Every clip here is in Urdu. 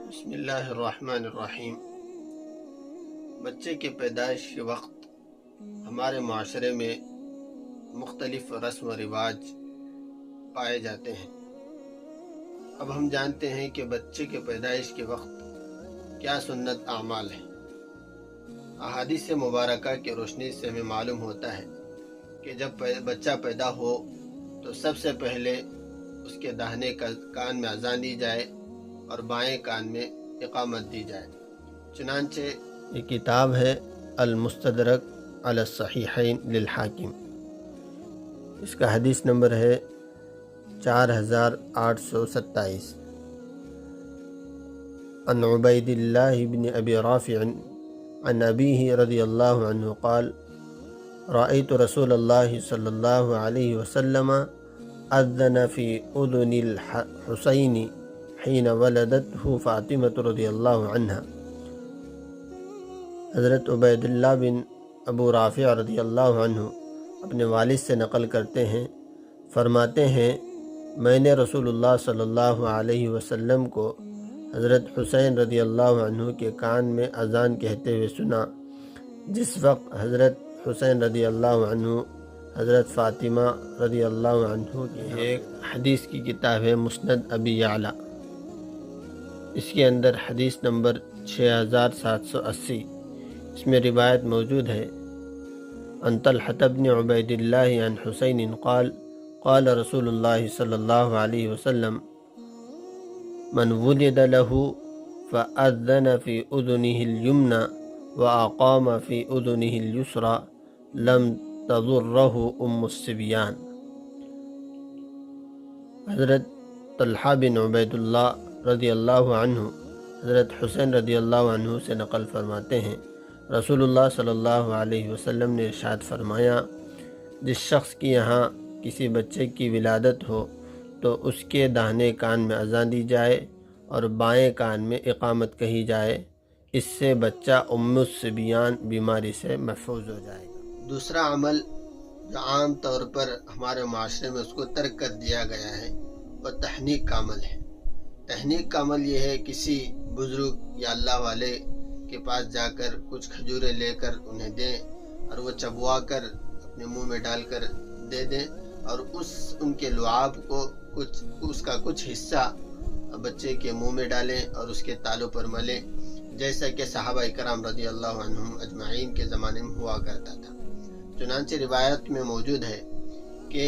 بسم اللہ الرحمن الرحیم۔ بچے کی پیدائش کے وقت ہمارے معاشرے میں مختلف رسم و رواج پائے جاتے ہیں۔ اب ہم جانتے ہیں کہ بچے کے پیدائش کے وقت کیا سنت اعمال ہیں۔ احادیث مبارکہ کی روشنی سے ہمیں معلوم ہوتا ہے کہ جب بچہ پیدا ہو تو سب سے پہلے اس کے داہنے کان میں اذان دی جائے اور بائیں کان میں اقامت دی جائے۔ چنانچہ یہ کتاب ہے المستدرک علی الصحیحین للحاکم، اس کا حدیث نمبر ہے 4827۔ عن عبید اللہ بن ابی رافع عن ابیہ رضی اللہ عنہ قال رأیت رسول اللہ صلی اللہ علیہ وسلم اذن فی اذن الحسین حین ولدته فاطمہ رضی اللہ عنہ۔ حضرت عبید اللہ بن ابو رافع رضی اللہ عنہ اپنے والد سے نقل کرتے ہیں، فرماتے ہیں میں نے رسول اللہ صلی اللہ علیہ وسلم کو حضرت حسین رضی اللہ عنہ کے کان میں اذان کہتے ہوئے سنا جس وقت حضرت حسین رضی اللہ عنہ حضرت فاطمہ رضی اللہ عنہ کی ایک حدیث کی کتاب ہے مسند ابی یعلا، اس کے اندر حدیث نمبر 6780، اس میں روایت موجود ہے عن طلحة بن عبید اللہ عن حسین قال قال رسول اللہ صلی اللہ علیہ وسلم من ولد له فأذن في أذنه اليمنى وأقام في أذنه اليسرى لم تضره الصبيان۔ حضرت طلحہ بن عبید اللہ رضی اللہ عنہ حضرت حسین رضی اللہ عنہ سے نقل فرماتے ہیں رسول اللہ صلی اللہ علیہ وسلم نے ارشاد فرمایا جس شخص کی یہاں کسی بچے کی ولادت ہو تو اس کے داہنے کان میں اذان دی جائے اور بائیں کان میں اقامت کہی جائے، اس سے بچہ الصبیان بیماری سے محفوظ ہو جائے گا۔ دوسرا عمل جو عام طور پر ہمارے معاشرے میں اس کو ترک کر دیا گیا ہے وہ تحنیک کا عمل ہے۔ تحنیک کا عمل یہ ہے کسی بزرگ یا اللہ والے کے پاس جا کر کچھ کھجوریں لے کر انہیں دیں اور وہ چبوا کر اپنے منہ میں ڈال کر دے دیں اور ان کے لعاب کو اس کا کچھ حصہ بچے کے منہ میں ڈالیں اور اس کے تالوں پر ملیں، جیسا کہ صحابہ کرام رضی اللہ عنہم اجمعین کے زمانے میں ہوا کرتا تھا۔ چنانچہ روایت میں موجود ہے کہ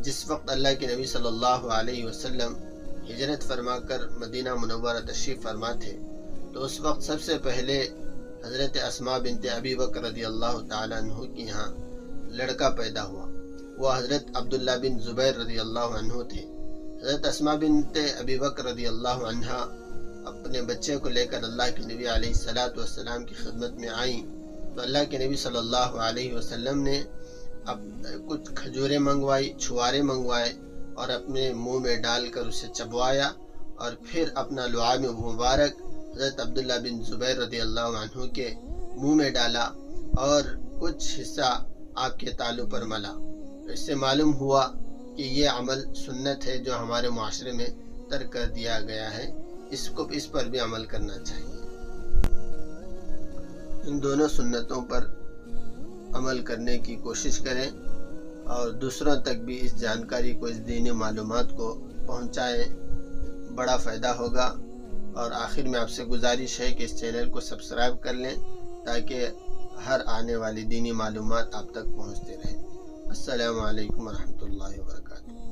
جس وقت اللہ کے نبی صلی اللہ علیہ وسلم ہجرت فرما کر مدینہ منورہ تشریف فرما تھے تو اس وقت سب سے پہلے حضرت اسماء بنت ابی بکر رضی اللہ تعالیٰ عنہ کی یہاں لڑکا پیدا ہوا، وہ حضرت عبداللہ بن زبیر رضی اللہ عنہ تھے۔ حضرت اسماء بنت ابی بکر رضی اللہ عنہ اپنے بچے کو لے کر اللہ کے نبی علیہ السلام کی خدمت میں آئیں تو اللہ کے نبی صلی اللہ علیہ وسلم نے کچھ کھجوریں منگوائی، چھوارے منگوائے اور اپنے منہ میں ڈال کر اسے چبوایا اور پھر اپنا لعاب مبارک حضرت عبداللہ بن زبیر رضی اللہ عنہ کے منہ میں ڈالا اور کچھ حصہ آپ کے تالوں پر ملا۔ اس سے معلوم ہوا کہ یہ عمل سنت ہے جو ہمارے معاشرے میں ترک کر دیا گیا ہے، اس پر بھی عمل کرنا چاہیے۔ ان دونوں سنتوں پر عمل کرنے کی کوشش کریں اور دوسروں تک بھی اس جانکاری کو، اس دینی معلومات کو پہنچائیں، بڑا فائدہ ہوگا۔ اور آخر میں آپ سے گزارش ہے کہ اس چینل کو سبسکرائب کر لیں تاکہ ہر آنے والی دینی معلومات آپ تک پہنچتے رہیں۔ السلام علیکم ورحمۃ اللہ وبرکاتہ۔